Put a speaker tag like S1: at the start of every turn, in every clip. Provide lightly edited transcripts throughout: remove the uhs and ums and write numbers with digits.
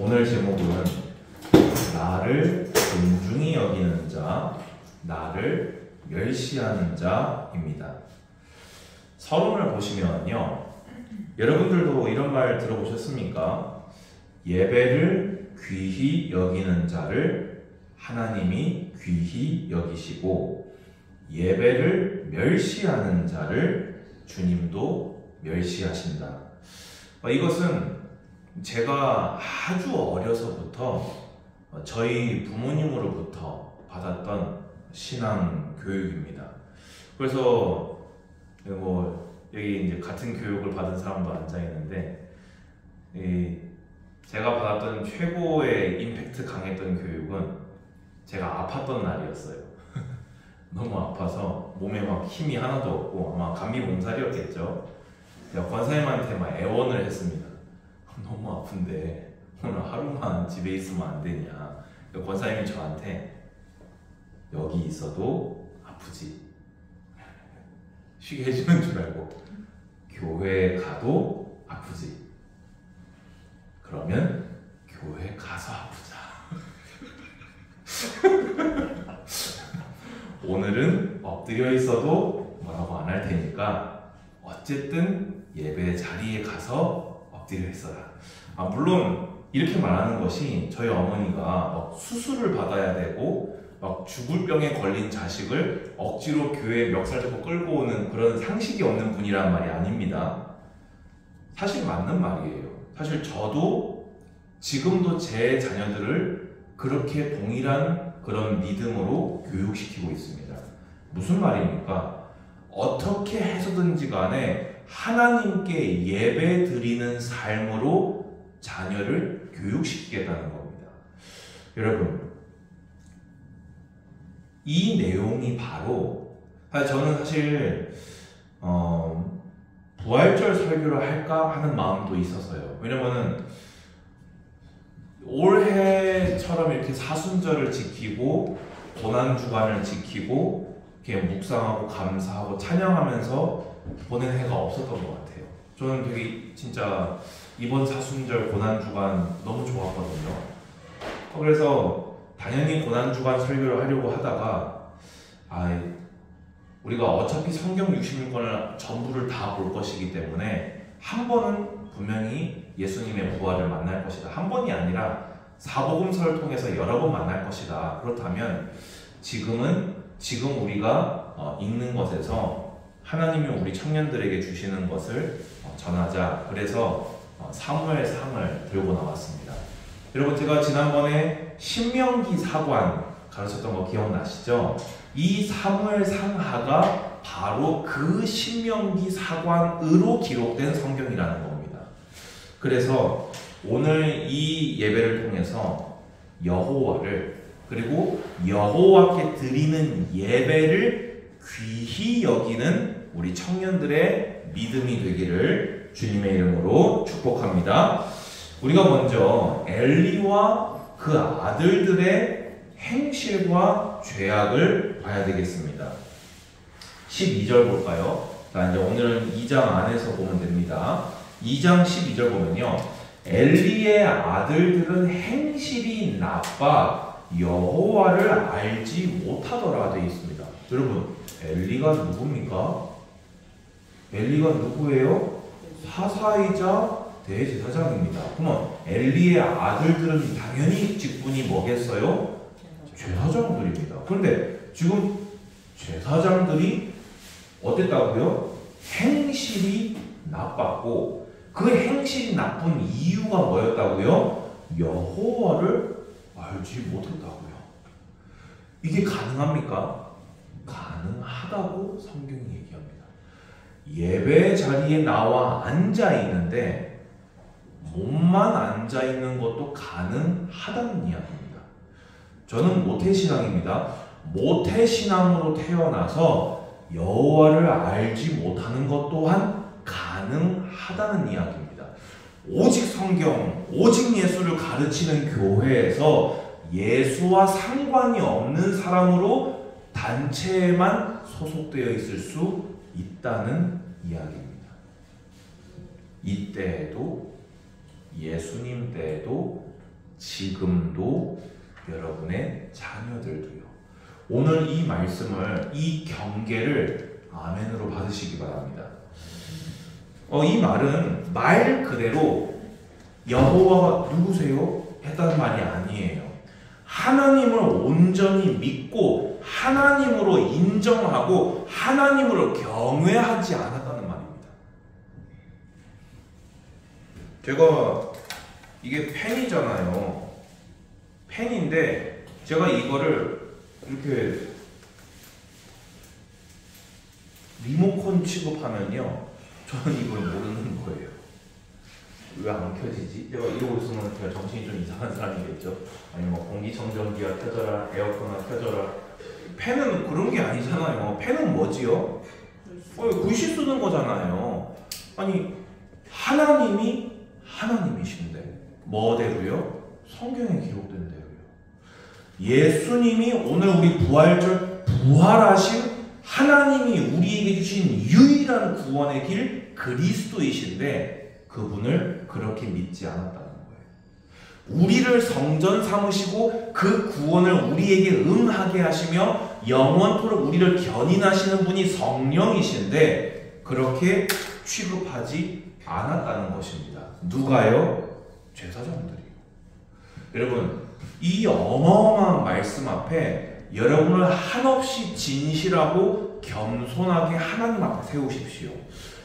S1: 오늘 제목은 나를 존중히 여기는 자, 나를 멸시하는 자입니다. 서론을 보시면요, 여러분들도 이런 말 들어보셨습니까? 예배를 귀히 여기는 자를 하나님이 귀히 여기시고, 예배를 멸시하는 자를 주님도 멸시하신다. 이것은 제가 아주 어려서부터 저희 부모님으로부터 받았던 신앙 교육입니다. 그래서 여기 이제 같은 교육을 받은 사람도 앉아 있는데, 제가 받았던 최고의 임팩트 강했던 교육은 제가 아팠던 날이었어요. 너무 아파서 몸에 막 힘이 하나도 없고 아마 감기 몸살이었겠죠. 제가 권사님한테 막 애원을 했습니다. 너무 아픈데 오늘 하루만 집에 있으면 안 되냐. 권사님이 저한테 여기 있어도 아프지, 쉬게 해주는 줄 알고 교회 가도 아프지, 그러면 교회 가서 아프자. 오늘은 엎드려 있어도 뭐라고 안 할 테니까 어쨌든 예배 자리에 가서 엎드려 있어라. 물론 이렇게 말하는 것이 저희 어머니가 막 수술을 받아야 되고 막 죽을 병에 걸린 자식을 억지로 교회에 멱살 잡고 끌고 오는 그런 상식이 없는 분이란 말이 아닙니다. 사실 맞는 말이에요. 사실 저도 지금도 제 자녀들을 그렇게 동일한 그런 믿음으로 교육시키고 있습니다. 무슨 말입니까? 어떻게 해서든지 간에 하나님께 예배 드리는 삶으로 자녀를 교육시키겠다는 겁니다. 여러분, 이 내용이 바로, 저는 사실 부활절 설교를 할까 하는 마음도 있어서요. 왜냐면은 올해처럼 이렇게 사순절을 지키고 고난주간을 지키고 이렇게 묵상하고 감사하고 찬양하면서 보낸 해가 없었던 것 같아요. 저는 되게 진짜 이번 사순절 고난주간 너무 좋았거든요. 그래서 당연히 고난주간 설교를 하려고 하다가 우리가 어차피 성경 66권을 전부를 다 볼 것이기 때문에 한 번은 분명히 예수님의 부활을 만날 것이다. 한 번이 아니라 사복음서를 통해서 여러 번 만날 것이다. 그렇다면 지금 우리가 읽는 것에서 하나님이 우리 청년들에게 주시는 것을 전하자. 그래서 사무엘상을 들고 나왔습니다. 여러분, 제가 지난번에 신명기 사관 가르쳤던 거 기억나시죠? 이 사무엘상하가 바로 그 신명기 사관으로 기록된 성경이라는 겁니다. 그래서 오늘 이 예배를 통해서 여호와를, 그리고 여호와께 드리는 예배를 귀히 여기는 우리 청년들의 믿음이 되기를 주님의 이름으로 축복합니다. 우리가 먼저 엘리와 그 아들들의 행실과 죄악을 봐야 되겠습니다. 12절 볼까요? 자, 이제 오늘은 2장 안에서 보면 됩니다. 2장 12절 보면요, 엘리의 아들들은 행실이 나빠 여호와를 알지 못하더라 되어 있습니다. 여러분, 엘리가 누굽니까? 엘리가 누구예요? 사사이자 대제사장입니다. 그러면 엘리의 아들들은 당연히 직분이 뭐겠어요? 제사장들입니다. 그런데 지금 제사장들이 어땠다고요? 행실이 나빴고, 그 행실이 나쁜 이유가 뭐였다고요? 여호와를 알지 못했다고요. 이게 가능합니까? 가능하다고 성경이 얘기합니다. 예배 자리에 나와 앉아 있는데 몸만 앉아 있는 것도 가능하다는 이야기입니다. 저는 모태신앙입니다. 모태신앙으로 태어나서 여호와를 알지 못하는 것 또한 가능하다는 이야기입니다. 오직 성경, 오직 예수를 가르치는 교회에서 예수와 상관이 없는 사람으로 단체에만 소속되어 있을 수 있다는 이야기입니다. 이때에도 예수님 때에도 지금도 여러분의 자녀들도요. 오늘 이 말씀을, 이 경계를 아멘으로 받으시기 바랍니다. 이 말은 말 그대로 여호와가 누구세요? 했다는 말이 아니에요. 하나님을 온전히 믿고 하나님으로 인정하고 하나님으로 경외하지 않았다는 말입니다. 제가 이게 펜이잖아요. 펜인데 제가 이거를 이렇게 리모컨 취급하면요, 저는 이걸 모르는 거예요. 왜 안 켜지지? 제가 이러고 있으면 제가 정신이 좀 이상한 사람이겠죠. 아니면 뭐 공기청정기가 켜져라, 에어컨이 켜져라. 펜은 그런 게 아니잖아요. 펜은 뭐지요? 글씨 쓰는 거잖아요. 아니, 하나님이 하나님이신데 뭐대로요? 성경에 기록된 대로요. 예수님이 오늘 우리 부활절 부활하신 하나님이 우리에게 주신 유일한 구원의 길 그리스도이신데 그분을 그렇게 믿지 않았다는 거예요. 우리를 성전 삼으시고 그 구원을 우리에게 응하게 하시며 영원토록 우리를 견인하시는 분이 성령이신데 그렇게 취급하지 않았다는 것입니다. 누가요? 제사장들이요. 여러분, 이 어마어마한 말씀 앞에 여러분을 한없이 진실하고 겸손하게 하나님 앞에 세우십시오.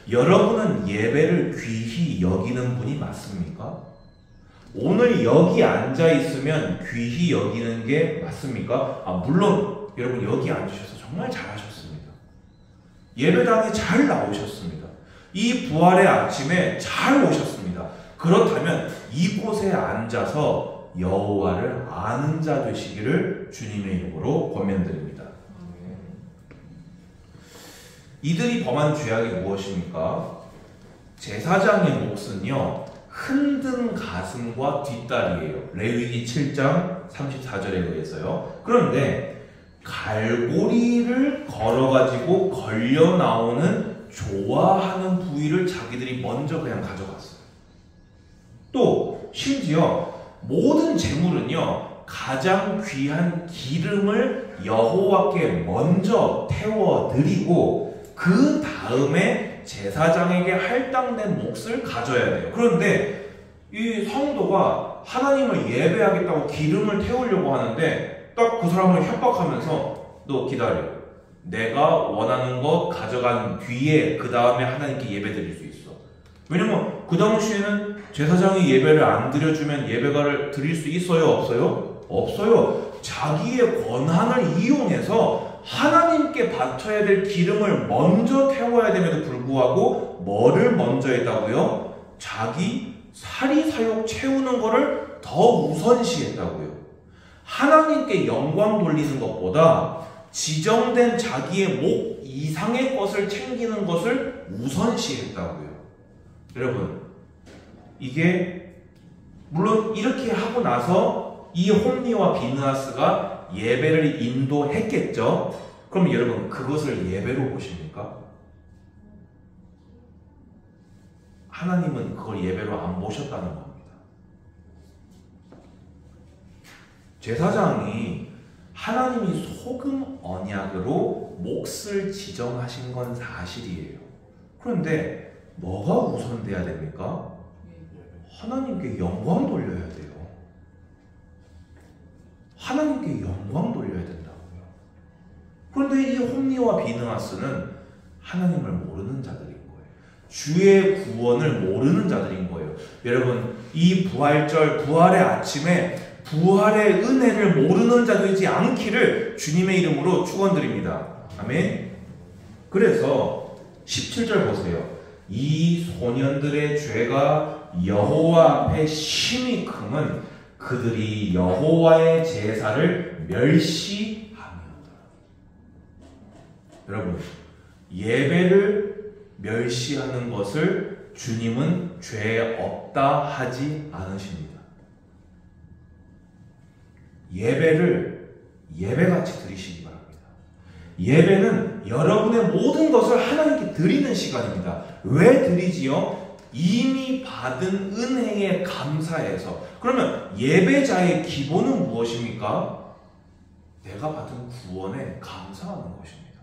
S1: 여러분은 예배를 귀히 여기는 분이 맞습니까? 오늘 여기 앉아 있으면 귀히 여기는 게 맞습니까? 물론 여러분 여기 앉으셔서 정말 잘하셨습니다. 예배당에 잘 나오셨습니다. 이 부활의 아침에 잘 오셨습니다. 그렇다면 이곳에 앉아서 여호와를 아는 자 되시기를 주님의 이름으로 권면드립니다. 이들이 범한 죄악이 무엇입니까? 제사장의 몫은요, 흔든 가슴과 뒷다리예요. 레위기 7장 34절에 의해서요. 그런데 갈고리를 걸어가지고 걸려 나오는 좋아하는 부위를 자기들이 먼저 그냥 가져갔어요. 또 심지어 모든 제물은요, 가장 귀한 기름을 여호와께 먼저 태워드리고 그 다음에 제사장에게 할당된 몫을 가져야 돼요. 그런데 이 성도가 하나님을 예배하겠다고 기름을 태우려고 하는데 딱 그 사람을 협박하면서 너 기다려. 내가 원하는 거 가져간 뒤에 그 다음에 하나님께 예배 드릴 수 있어. 왜냐면 그 당시에는 제사장이 예배를 안 드려주면 예배가를 드릴 수 있어요? 없어요? 없어요. 자기의 권한을 이용해서 하나님께 바쳐야 될 기름을 먼저 태워야 됨에도 불구하고 뭐를 먼저 했다고요? 자기 사리사욕 채우는 거를 더 우선시했다고요. 하나님께 영광 돌리는 것보다 지정된 자기의 목 이상의 것을 챙기는 것을 우선시했다고요. 여러분, 이게 물론 이렇게 하고 나서 이 홈리와 비느하스가 예배를 인도했겠죠. 그럼 여러분 그것을 예배로 보십니까? 하나님은 그걸 예배로 안 보셨다는 겁니다. 제사장이 하나님이 소금 언약으로 몫을 지정하신 건 사실이에요. 그런데 뭐가 우선돼야 됩니까? 하나님께 영광 돌려야 돼요. 하나님께 영광 돌려야 된다고요. 그런데 이 홈리와 비느하스는 하나님을 모르는 자들인 거예요. 주의 구원을 모르는 자들인 거예요. 여러분, 이 부활절, 부활의 아침에 부활의 은혜를 모르는 자 되지 않기를 주님의 이름으로 축원드립니다. 아멘. 그래서 17절 보세요. 이 소년들의 죄가 여호와 앞에 심히 크면 그들이 여호와의 제사를 멸시하며. 여러분, 예배를 멸시하는 것을 주님은 죄 없다 하지 않으십니다. 예배를 예배같이 드리시기 바랍니다. 예배는 여러분의 모든 것을 하나님께 드리는 시간입니다. 왜 드리지요? 이미 받은 은혜에 감사해서. 그러면 예배자의 기본은 무엇입니까? 내가 받은 구원에 감사하는 것입니다.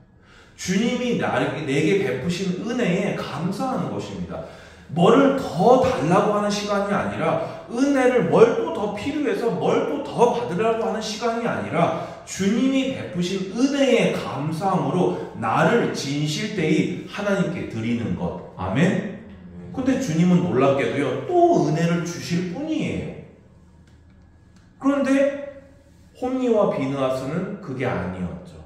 S1: 주님이 내게 베푸신 은혜에 감사하는 것입니다. 뭐를 더 달라고 하는 시간이 아니라, 은혜를 뭘 또 더 필요해서 뭘 또 더 받으려고 하는 시간이 아니라, 주님이 베푸신 은혜에 감사함으로 나를 진실되이 하나님께 드리는 것. 아멘? 근데 주님은 놀랍게도요, 또 은혜를 주실 뿐이에요. 그런데 홈리와 비느하스는 그게 아니었죠.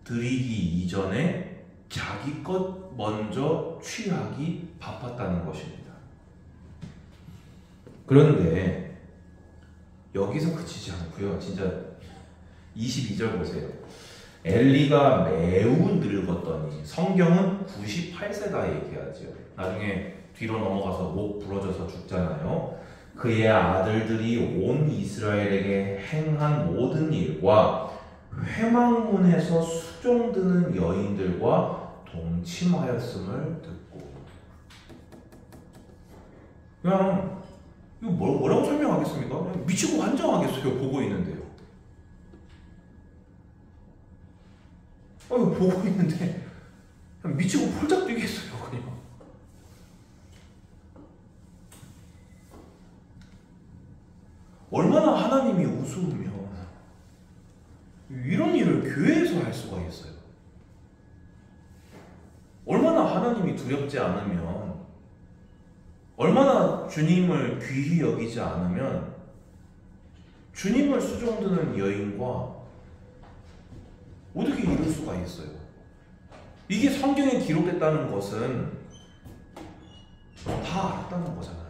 S1: 드리기 이전에 자기 것 먼저 취하기 바빴다는 것입니다. 그런데 여기서 그치지 않고요. 진짜 22절 보세요. 엘리가 매우 늙었더니, 성경은 98세다 얘기하죠. 나중에 뒤로 넘어가서 목 부러져서 죽잖아요. 그의 아들들이 온 이스라엘에게 행한 모든 일과 회막문에서 수종드는 여인들과 동침하였음을 듣고. 그냥 이거 뭐라고 설명하겠습니까? 그냥 미치고 환장하겠어요. 보고 있는데요. 보고 있는데 그냥 미치고 폴짝 뛰겠어요. 그냥. 얼마나 하나님이 우스우면 이런 일을 교회에서 할 수가 있어요. 얼마나 하나님이 두렵지 않으면, 얼마나 주님을 귀히 여기지 않으면 주님을 수종드는 여인과 어떻게 이룰 수가 있어요? 이게 성경에 기록됐다는 것은 다 알았다는 거잖아요.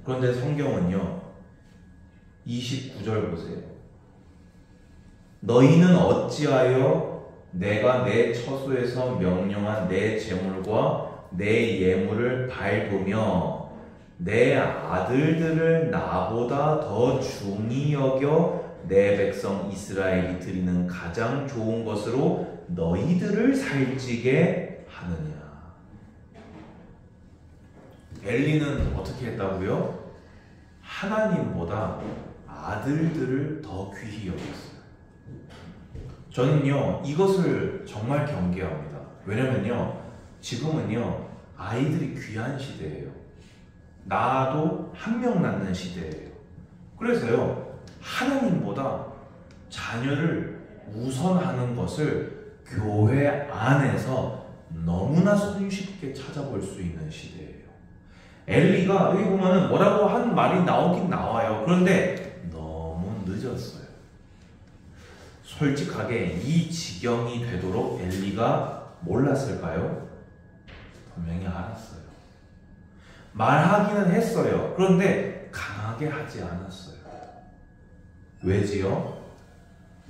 S1: 그런데 성경은요, 29절 보세요. 너희는 어찌하여 내가 내 처소에서 명령한 내 재물과 내 예물을 발도며 내 아들들을 나보다 더 중히 여겨 내 백성 이스라엘이 드리는 가장 좋은 것으로 너희들을 살찌게 하느냐. 엘리는 어떻게 했다고요? 하나님보다 아들들을 더 귀히 여겼어요. 저는요, 이것을 정말 경계합니다. 왜냐면요, 지금은요, 아이들이 귀한 시대예요. 나도 한 명 낳는 시대예요. 그래서요, 하나님보다 자녀를 우선하는 것을 교회 안에서 너무나 손쉽게 찾아볼 수 있는 시대예요. 엘리가 여기 보면은 뭐라고 한 말이 나오긴 나와요. 그런데 너무 늦었어요. 솔직하게 이 지경이 되도록 엘리가 몰랐을까요? 분명히 알았어요. 말하기는 했어요. 그런데 강하게 하지 않았어요. 왜지요?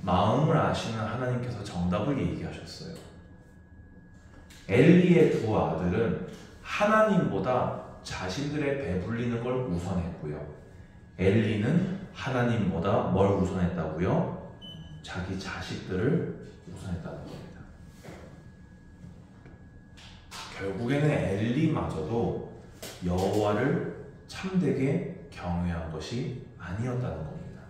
S1: 마음을 아시는 하나님께서 정답을 얘기하셨어요. 엘리의 두 아들은 하나님보다 자신들의 배불리는 걸 우선했고요. 엘리는 하나님보다 뭘 우선했다고요? 자기 자식들을 우선했다는 겁니다. 결국에는 엘리마저도 여호와를 참되게 경외한 것이 아니었다는 겁니다.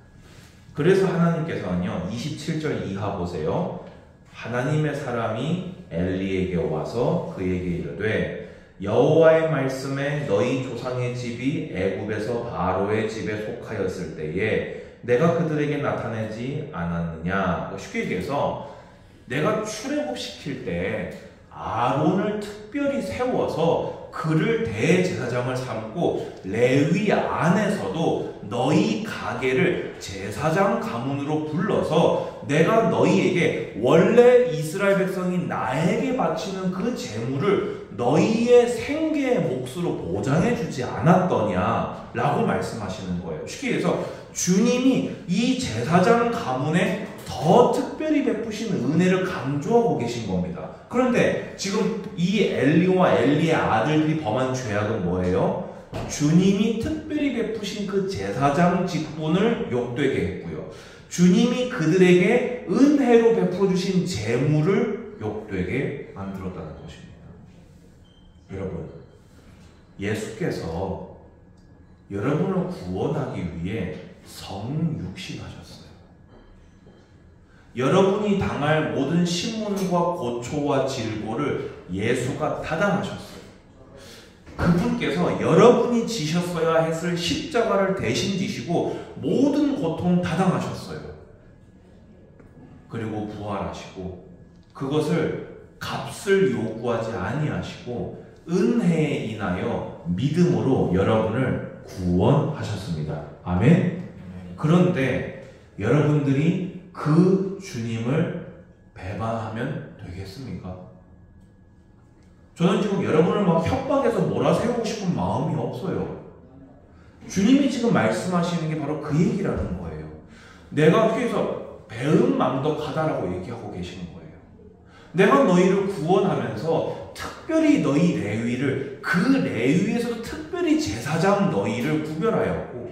S1: 그래서 하나님께서는요, 27절 이하 보세요. 하나님의 사람이 엘리에게 와서 그에게 이르되 여호와의 말씀에 너희 조상의 집이 애굽에서 바로의 집에 속하였을 때에 내가 그들에게 나타내지 않았느냐. 쉽게 얘기해서 내가 출애굽시킬 때 아론을 특별히 세워서 그를 대제사장을 삼고 레위 안에서도 너희 가게를 제사장 가문으로 불러서 내가 너희에게 원래 이스라엘 백성이 나에게 바치는 그 제물을 너희의 생계의 몫으로 보장해 주지 않았더냐 라고 말씀하시는 거예요. 쉽게 해서 주님이 이 제사장 가문에 더 특별히 베푸신 은혜를 강조하고 계신 겁니다. 그런데 지금 이 엘리와 엘리의 아들들이 범한 죄악은 뭐예요? 주님이 특별히 베푸신 그 제사장 직분을 욕되게 했고요. 주님이 그들에게 은혜로 베풀어 주신 재물을 욕되게 만들었다는 것입니다. 여러분, 예수께서 여러분을 구원하기 위해 성육신하셨어요. 여러분이 당할 모든 신문과 고초와 질고를 예수가 타당하셨어요. 그분께서 여러분이 지셨어야 했을 십자가를 대신 지시고 모든 고통 타당하셨어요. 그리고 부활하시고 그것을 값을 요구하지 아니하시고 은혜에 인하여 믿음으로 여러분을 구원하셨습니다. 아멘? 그런데 여러분들이 그 주님을 배반하면 되겠습니까? 저는 지금 여러분을 막 협박해서 몰아세우고 싶은 마음이 없어요. 주님이 지금 말씀하시는 게 바로 그 얘기라는 거예요. 내가 뒤에서 배은망덕하다라고 얘기하고 계시는 거예요. 내가 너희를 구원하면서 특별히 너희 레위를, 그 레위에서도 특별히 제사장 너희를 구별하였고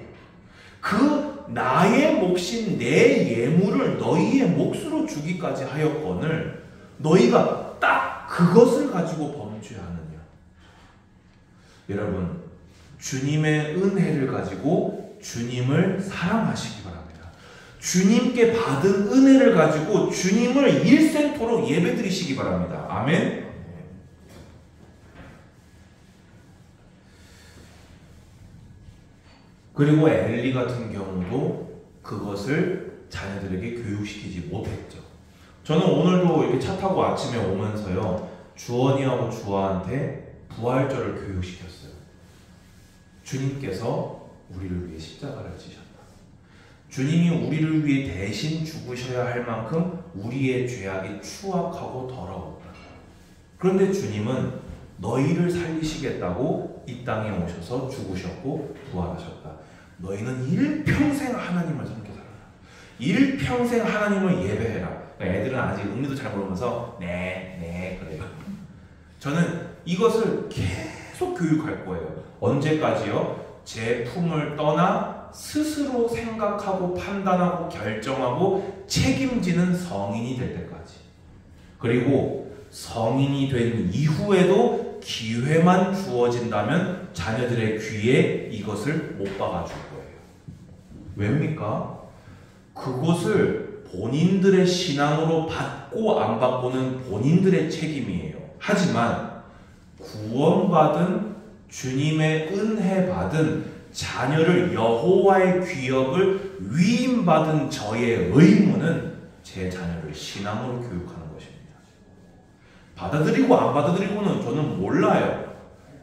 S1: 그 나의 몫인 내 예물을 너희의 몫으로 주기까지 하였거늘 너희가 딱 그것을 가지고 범죄하느냐. 여러분, 주님의 은혜를 가지고 주님을 사랑하시기 바랍니다. 주님께 받은 은혜를 가지고 주님을 일생토록 예배드리시기 바랍니다. 아멘. 그리고 엘리 같은 경우도 그것을 자녀들에게 교육시키지 못했죠. 저는 오늘도 이렇게 차 타고 아침에 오면서요, 주원이하고 주아한테 부활절을 교육시켰어요. 주님께서 우리를 위해 십자가를 지셨다. 주님이 우리를 위해 대신 죽으셔야 할 만큼 우리의 죄악이 추악하고 더러웠다. 그런데 주님은 너희를 살리시겠다고 이 땅에 오셔서 죽으셨고 부활하셨다. 너희는 일평생 하나님을 섬겨 살아라. 일평생 하나님을 예배해라. 그러니까 애들은 아직 의미도 잘 모르면서 네 그래요. 저는 이것을 계속 교육할 거예요. 언제까지요? 제 품을 떠나 스스로 생각하고 판단하고 결정하고 책임지는 성인이 될 때까지. 그리고 성인이 된 이후에도 기회만 주어진다면 자녀들의 귀에 이것을 못 박아줄 거예요. 왜입니까? 그것을 본인들의 신앙으로 받고 안 받고는 본인들의 책임이에요. 하지만 구원받은, 주님의 은혜 받은 자녀를, 여호와의 귀역을 위임받은 저의 의무는 제 자녀를 신앙으로 교육하는 것입니다. 받아들이고 안 받아들이고는 저는 몰라요.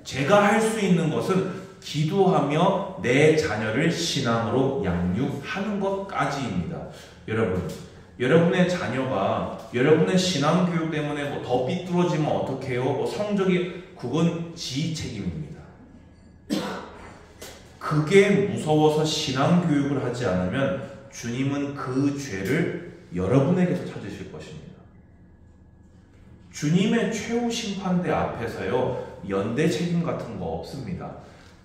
S1: 제가 할 수 있는 것은 기도하며 내 자녀를 신앙으로 양육하는 것까지입니다. 여러분, 여러분의 자녀가 여러분의 신앙 교육 때문에 뭐 더 삐뚤어지면 어떡해요? 뭐 성적이, 그건 지 책임입니다. 그게 무서워서 신앙 교육을 하지 않으면 주님은 그 죄를 여러분에게서 찾으실 것입니다. 주님의 최후 심판대 앞에서요, 연대 책임 같은 거 없습니다.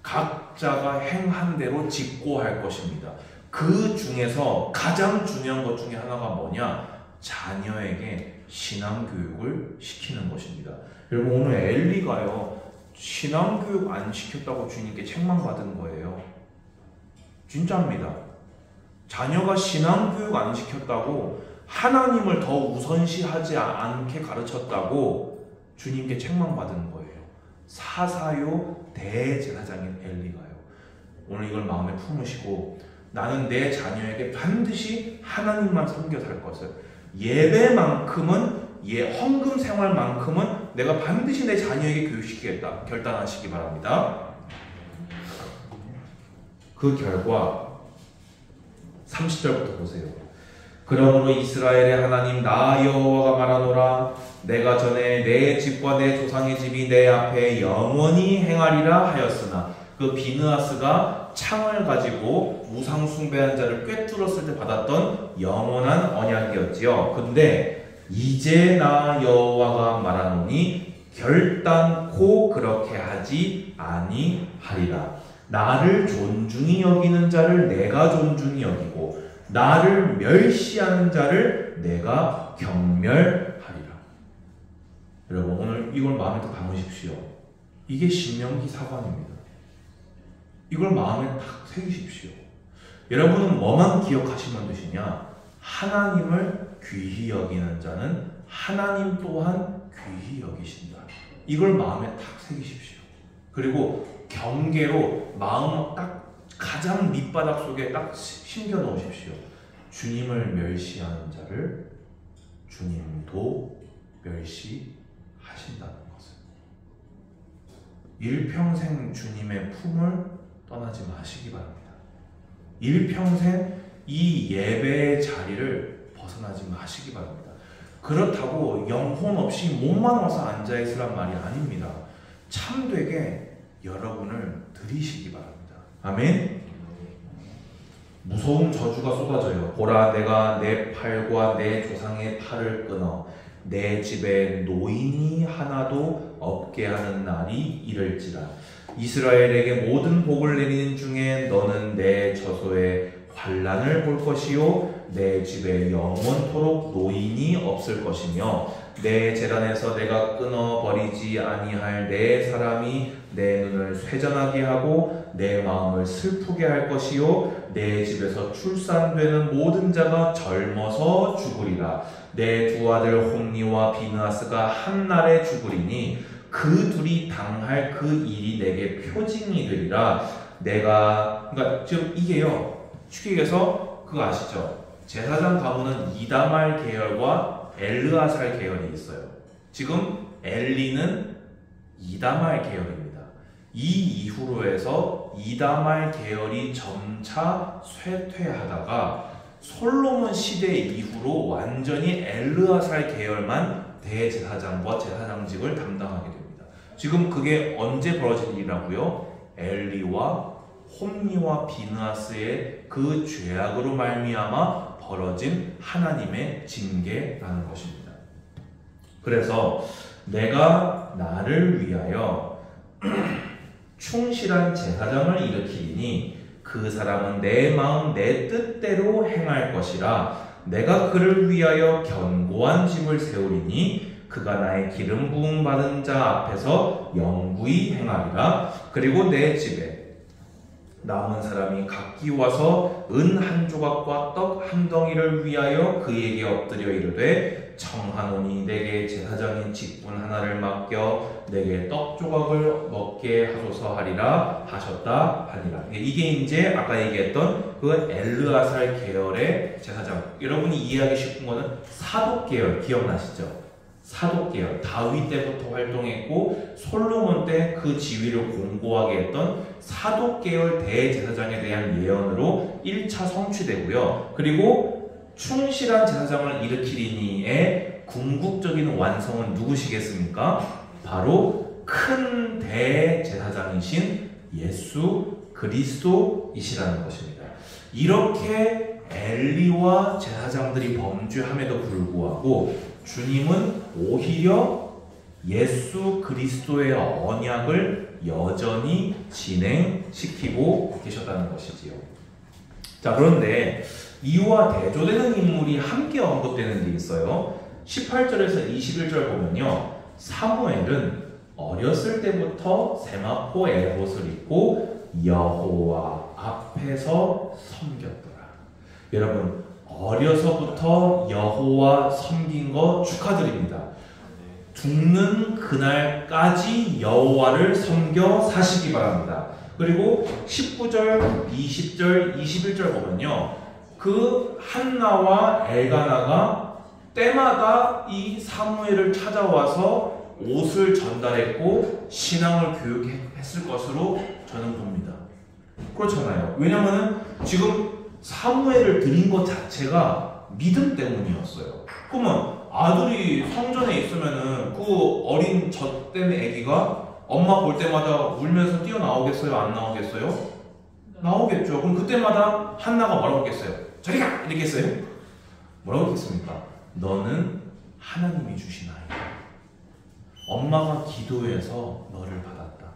S1: 각자가 행한 대로 직고할 것입니다. 그 중에서 가장 중요한 것 중에 하나가 뭐냐? 자녀에게 신앙교육을 시키는 것입니다. 여러분, 오늘 엘리가요, 신앙교육 안 시켰다고 주님께 책망받은 거예요. 진짜입니다. 자녀가 신앙교육 안 시켰다고, 하나님을 더 우선시하지 않게 가르쳤다고 주님께 책망받은 거예요. 사사요 대제사장인 엘리가요. 오늘 이걸 마음에 품으시고, 나는 내 자녀에게 반드시 하나님만 섬겨 살 것을, 예배만큼은, 헌금 생활만큼은 내가 반드시 내 자녀에게 교육시키겠다 결단하시기 바랍니다. 그 결과 30절부터 보세요. 그러므로 이스라엘의 하나님 나 여호와가 말하노라. 내가 전에 내 집과 내 조상의 집이 내 앞에 영원히 행하리라 하였으나, 그 비느하스가 창을 가지고 우상 숭배한 자를 꿰뚫었을 때 받았던 영원한 언약이었지요. 근데 이제 나 여호와가 말하노니 결단코 그렇게 하지 아니하리라. 나를 존중히 여기는 자를 내가 존중히 여기고 나를 멸시하는 자를 내가 경멸하리라. 여러분 이걸 마음에 딱 담으십시오. 이게 신명기 사관입니다. 이걸 마음에 딱 새기십시오. 여러분은 뭐만 기억하시면 되시냐? 하나님을 귀히 여기는 자는 하나님 또한 귀히 여기신다. 이걸 마음에 딱 새기십시오. 그리고 경계로 마음 딱 가장 밑바닥 속에 딱 심겨 놓으십시오. 주님을 멸시하는 자를 주님도 멸시하신다는 것을. 일평생 주님의 품을 떠나지 마시기 바랍니다. 일평생 이 예배의 자리를 벗어나지 마시기 바랍니다. 그렇다고 영혼 없이 몸만 와서 앉아있으란 말이 아닙니다. 참되게 여러분을 드리시기 바랍니다. 아멘. 무서운 저주가 쏟아져요. 보라, 내가 내 팔과 내 조상의 팔을 끊어 내 집에 노인이 하나도 없게 하는 날이 이를지라. 이스라엘에게 모든 복을 내리는 중에 너는 내 저소에 환난을 볼 것이요 내 집에 영원토록 노인이 없을 것이며 내 제단에서 내가 끊어버리지 아니할 내 사람이 내 눈을 쇠전하게 하고 내 마음을 슬프게 할 것이요 내 집에서 출산되는 모든 자가 젊어서 죽으리라. 내 두 아들 홈니와 비느하스가 한날에 죽으리니 그 둘이 당할 그 일이 내게 표징이 되리라. 그러니까 지금 이게요, 쉽게 얘기해서 그거 아시죠? 제사장 가문은 이다말 계열과 엘르아살 계열이 있어요. 지금 엘리는 이다말 계열입니다. 이 이후로 해서 이다말 계열이 점차 쇠퇴하다가 솔로몬 시대 이후로 완전히 엘르아살 계열만 대제사장과 제사장직을 담당하게 됩니다. 지금 그게 언제 벌어진 일이라고요? 엘리와 홈니와 비느하스의 그 죄악으로 말미암아 벌어진 하나님의 징계라는 것입니다. 그래서 내가 나를 위하여 충실한 제사장을 일으키니 그 사람은 내 마음 내 뜻대로 행할 것이라. 내가 그를 위하여 견고한 집을 세우리니 그가 나의 기름 부음 받은 자 앞에서 영구히 행하리라. 그리고 내 집에 남은 사람이 각기 와서 은 한 조각과 떡 한 덩이를 위하여 그에게 엎드려 이르되 청하노니 내게 제사장인 직분 하나를 맡겨 내게 떡 조각을 먹게 하소서 하리라 하셨다 하니라. 이게 이제 아까 얘기했던 그 엘르아살 계열의 제사장. 여러분이 이해하기 쉽은 거는 사독 계열 기억나시죠? 사독 계열, 다윗 때부터 활동했고 솔로몬 때 그 지위를 공고하게 했던 사독 계열 대제사장에 대한 예언으로 1차 성취되고요. 그리고 충실한 제사장을 일으키리니의 궁극적인 완성은 누구시겠습니까? 바로 큰 대제사장이신 예수 그리스도이시라는 것입니다. 이렇게 엘리와 제사장들이 범죄함에도 불구하고 주님은 오히려 예수 그리스도의 언약을 여전히 진행시키고 계셨다는 것이지요. 자, 그런데 이와 대조되는 인물이 함께 언급되는 게 있어요. 18절에서 21절 보면요, 사무엘은 어렸을 때부터 세마포 에봇을 입고 여호와 앞에서 섬겼더라. 여러분, 어려서부터 여호와 섬긴 거 축하드립니다. 죽는 그날까지 여호와를 섬겨 사시기 바랍니다. 그리고 19절, 20절, 21절 보면요, 그 한나와 엘가나가 때마다 이 사무엘을 찾아와서 옷을 전달했고 신앙을 교육했을 것으로 저는 봅니다. 그렇잖아요. 왜냐하면 지금 사무엘을 드린 것 자체가 믿음 때문이었어요. 그러면 아들이 성전에 있으면은 그 어린 젖된 아기가 엄마 볼 때마다 울면서 뛰어나오겠어요? 안 나오겠어요? 나오겠죠. 그럼 그때마다 한나가 뭐라고 했겠어요? 저리 가! 이렇게 했어요? 뭐라고 했겠습니까? 너는 하나님이 주신 아이다. 엄마가 기도해서 너를 받았다.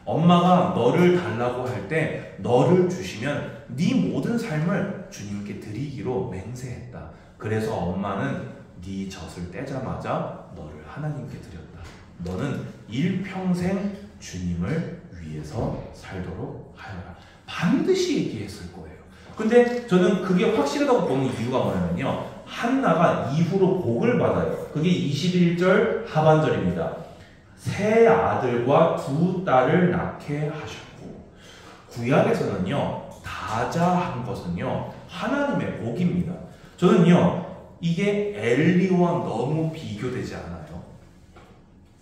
S1: 엄마가 너를 달라고 할 때 너를 주시면 네 모든 삶을 주님께 드리기로 맹세했다. 그래서 엄마는 네 젖을 떼자마자 너를 하나님께 드렸다. 너는 일평생 주님을 위해서 살도록 하여라. 반드시 얘기했을 거예요. 근데 저는 그게 확실하다고 보는 이유가 뭐냐면요, 한나가 이후로 복을 받아요. 그게 21절 하반절입니다. 세 아들과 두 딸을 낳게 하셨고, 구약에서는요 다자한 것은요 하나님의 복입니다. 저는요 이게 엘리와 너무 비교되지 않아요.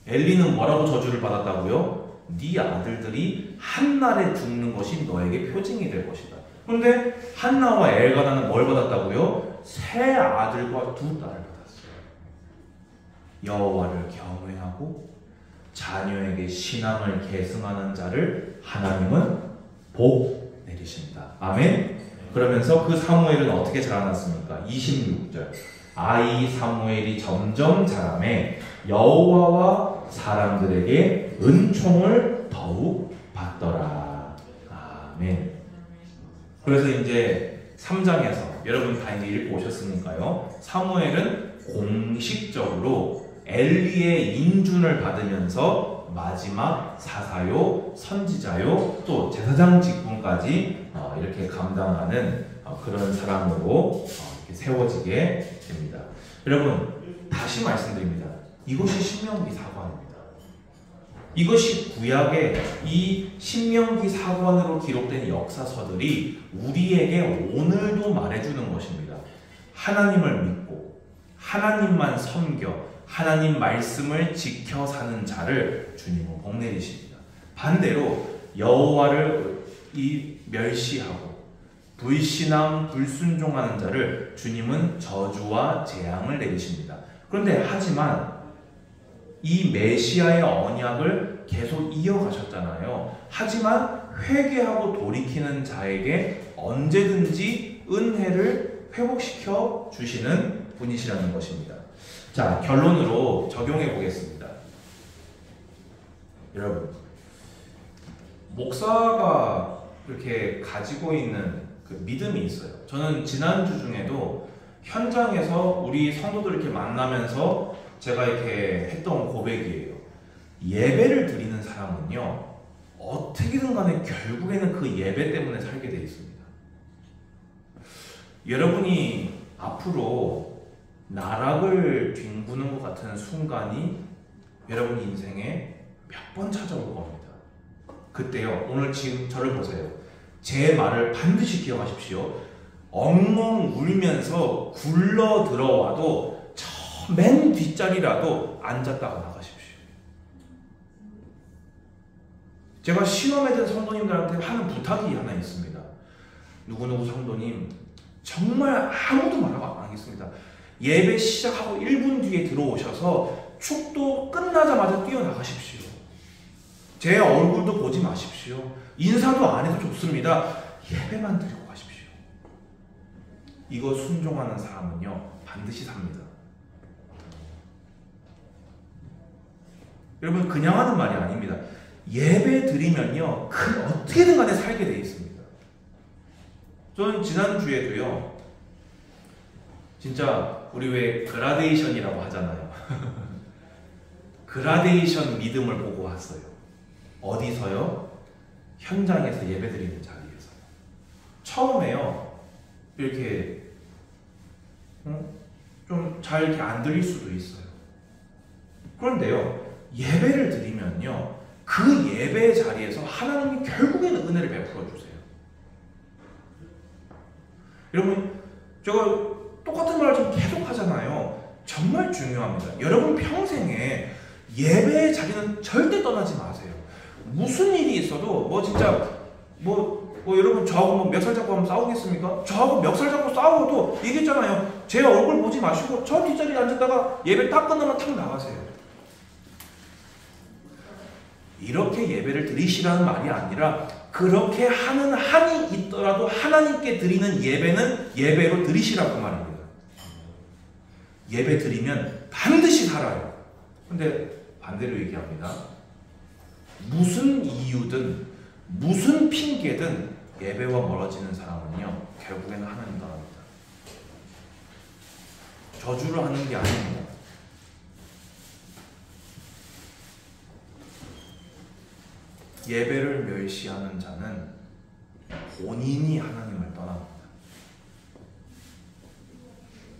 S1: 엘리는 뭐라고 저주를 받았다고요? 네 아들들이 한날에 죽는 것이 너에게 표징이 될 것이다. 그런데 한나와 엘가나는 뭘 받았다고요? 세 아들과 두 딸을 받았어요. 여호와를 경외하고 자녀에게 신앙을 계승하는 자를 하나님은 복 내리십니다. 아멘. 그러면서 그 사무엘은 어떻게 자라났습니까? 26절. 아이 사무엘이 점점 자라매 여호와와 사람들에게 은총을 더욱 받더라. 아멘. 그래서 이제 3장에서 여러분 다 이제 읽고 오셨으니까요. 사무엘은 공식적으로 엘리의 인준을 받으면서 마지막 사사요, 선지자요, 또 제사장 직분까지 이렇게 감당하는 그런 사람으로 이렇게 세워지게 됩니다. 여러분 다시 말씀드립니다. 이것이 신명기 사관입니다. 이것이 구약의 이 신명기 사관으로 기록된 역사서들이 우리에게 오늘도 말해주는 것입니다. 하나님을 믿고 하나님만 섬겨 하나님 말씀을 지켜 사는 자를 주님은 복 내리십니다. 반대로 여호와를 멸시하고 불신앙, 불순종하는 자를 주님은 저주와 재앙을 내리십니다. 그런데 하지만 이 메시아의 언약을 계속 이어가셨잖아요. 하지만 회개하고 돌이키는 자에게 언제든지 은혜를 회복시켜 주시는 분이시라는 것입니다. 자, 결론으로 적용해 보겠습니다. 여러분, 목사가 이렇게 가지고 있는 그 믿음이 있어요. 저는 지난주 중에도 현장에서 우리 성도들 이렇게 만나면서 제가 이렇게 했던 고백이에요. 예배를 드리는 사람은요, 어떻게든 간에 결국에는 그 예배 때문에 살게 되어 있습니다. 여러분이 앞으로 나락을 뒹구는 것 같은 순간이 여러분 인생에 몇 번 찾아올 겁니다. 그때요, 오늘 지금 저를 보세요. 제 말을 반드시 기억하십시오. 엉엉 울면서 굴러 들어와도 저 맨 뒷자리라도 앉았다가 나가십시오. 제가 시험에 든 성도님들한테 하는 부탁이 하나 있습니다. 누구누구 성도님, 정말 아무도 말하고 안 하겠습니다. 예배 시작하고 1분 뒤에 들어오셔서 축도 끝나자마자 뛰어나가십시오. 제 얼굴도 보지 마십시오. 인사도 안 해도 좋습니다. 예배만 드리고 가십시오. 이거 순종하는 사람은요, 반드시 삽니다. 여러분, 그냥 하는 말이 아닙니다. 예배 드리면요, 어떻게든 간에 살게 되어 있습니다. 저는 지난주에도요, 진짜 우리 왜 그라데이션이라고 하잖아요. 그라데이션 믿음을 보고 왔어요. 어디서요? 현장에서 예배드리는 자리에서요. 처음에요, 이렇게 좀 잘 이렇게 안 들릴 수도 있어요. 그런데요, 예배를 드리면요, 그 예배 자리에서 하나님이 결국에는 은혜를 베풀어 주세요. 여러분, 제가 똑같은 말을 좀 계속 하잖아요. 정말 중요합니다. 여러분 평생에 예배의 자리는 절대 떠나지 마세요. 무슨 일이 있어도 진짜 여러분 저하고 멱살 잡고 하면 싸우겠습니까? 저하고 멱살 잡고 싸워도 얘기했잖아요. 제 얼굴 보지 마시고 저 뒷자리에 앉았다가 예배 딱 끝나면 탁 나가세요. 이렇게 예배를 드리시라는 말이 아니라 그렇게 하는 한이 있더라도 하나님께 드리는 예배는 예배로 드리시라고 말입니다. 예배 드리면 반드시 살아요. 근데 반대로 얘기합니다. 무슨 이유든 무슨 핑계든 예배와 멀어지는 사람은요, 결국에는 하나님 떠납니다. 저주를 하는 게 아닙니다. 예배를 멸시하는 자는 본인이 하나님을 떠납니다.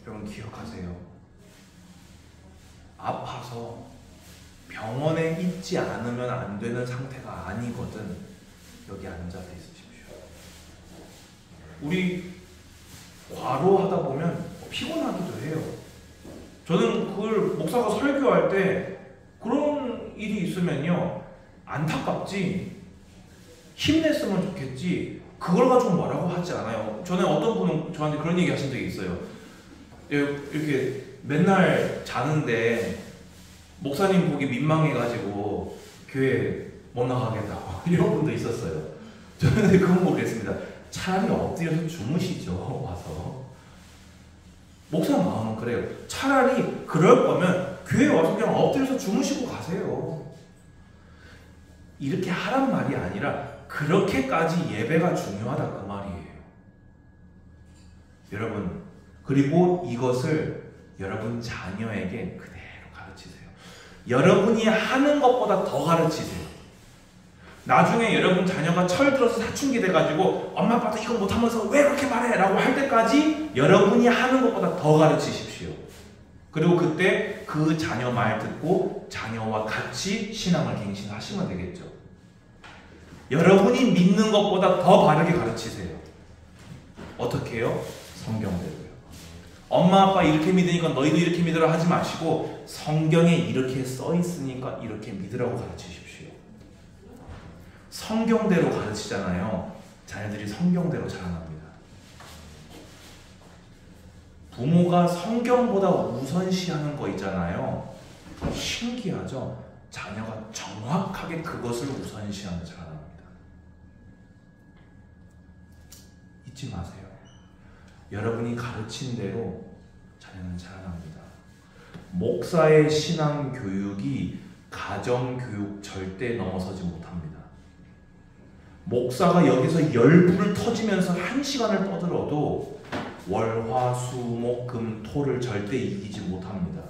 S1: 여러분 기억하세요. 아파서 병원에 있지 않으면 안 되는 상태가 아니거든 여기 앉아서 있으십시오. 우리 과로하다 보면 피곤하기도 해요. 저는 그걸 목사가 설교할 때 그런 일이 있으면요 안타깝지 힘냈으면 좋겠지 그걸 가지고 뭐라고 하지 않아요. 저는 어떤 분은 저한테 그런 얘기 하신 적이 있어요. 이렇게 맨날 자는데 목사님 보기 민망해가지고 교회 못 나가겠다 이런 분도 있었어요. 저는 그건 모르겠습니다. 차라리 엎드려서 주무시죠. 와서 목사 마음은 그래요. 차라리 그럴 거면 교회 와서 그냥 엎드려서 주무시고 가세요. 이렇게 하란 말이 아니라 그렇게까지 예배가 중요하다 그 말이에요. 여러분 그리고 이것을 여러분 자녀에게 그대로 가르치세요. 여러분이 하는 것보다 더 가르치세요. 나중에 여러분 자녀가 철들어서 사춘기 돼가지고 엄마 아빠도 이거 못하면서 왜 그렇게 말해? 라고 할 때까지 여러분이 하는 것보다 더 가르치십시오. 그리고 그때 그 자녀 말 듣고 자녀와 같이 신앙을 갱신하시면 되겠죠. 여러분이 믿는 것보다 더 바르게 가르치세요. 어떻게 해요? 성경대로요. 엄마 아빠 이렇게 믿으니까 너희도 이렇게 믿으라 하지 마시고 성경에 이렇게 써 있으니까 이렇게 믿으라고 가르치십시오. 성경대로 가르치잖아요. 자녀들이 성경대로 자라납니다. 부모가 성경보다 우선시하는 거 있잖아요. 신기하죠? 자녀가 정확하게 그것을 우선시하며 자라납니다. 잊지 마세요. 여러분이 가르친 대로 자녀는 자라납니다. 목사의 신앙 교육이 가정 교육 절대 넘어서지 못합니다. 목사가 여기서 열불을 터지면서 1시간을 떠들어도 월, 화, 수, 목, 금, 토를 절대 이기지 못합니다.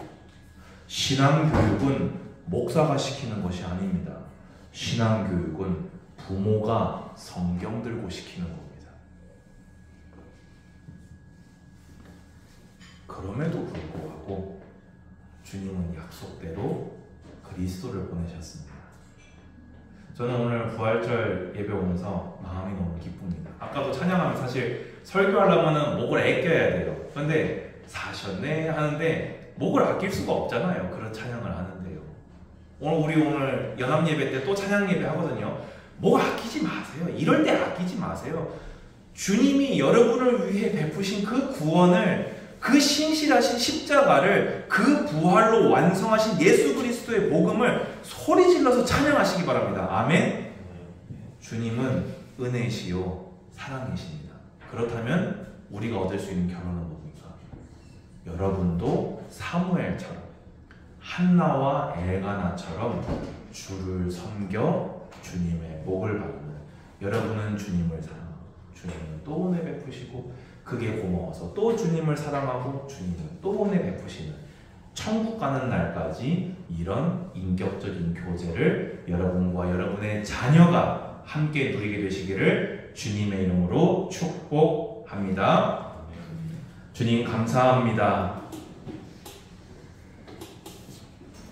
S1: 신앙 교육은 목사가 시키는 것이 아닙니다. 신앙 교육은 부모가 성경 들고 시키는 겁니다. 그럼에도 불구하고 주님은 약속대로 그리스도를 보내셨습니다. 저는 오늘 부활절 예배 오면서 마음이 너무 기쁩니다. 아까도 찬양하면 사실 설교하려면 목을 아껴야 돼요. 근데 사셨네 하는데 목을 아낄 수가 없잖아요. 그런 찬양을 하는데요. 오늘 연합 예배 때 또 찬양 예배 하거든요. 목 아끼지 마세요. 이럴 때 아끼지 마세요. 주님이 여러분을 위해 베푸신 그 구원을 그 신실하신 십자가를 그 부활로 완성하신 예수 그리스도의 복음을 소리질러서 찬양하시기 바랍니다. 아멘. 주님은 은혜시요 사랑이십니다. 그렇다면 우리가 얻을 수 있는 결론은 뭡니까? 여러분도 사무엘처럼 한나와 엘가나처럼 주를 섬겨 주님의 복을 받는 여러분은 주님을 사랑하고 주님은 또 은혜 베푸시고 그게 고마워서 또 주님을 사랑하고 주님은 또 은혜 베푸시는 천국 가는 날까지 이런 인격적인 교제를 여러분과 여러분의 자녀가 함께 누리게 되시기를 주님의 이름으로 축복합니다. 주님 감사합니다.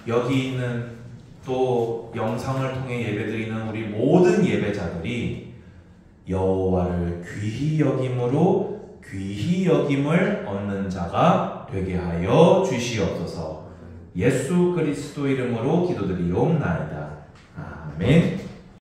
S1: 여기 있는 또 영상을 통해 예배드리는 우리 모든 예배자들이 여호와를 귀히 여김으로 귀히 여김을 얻는 자가 되게 하여 주시옵소서. 예수 그리스도 이름으로 기도드리옵나이다. 아멘.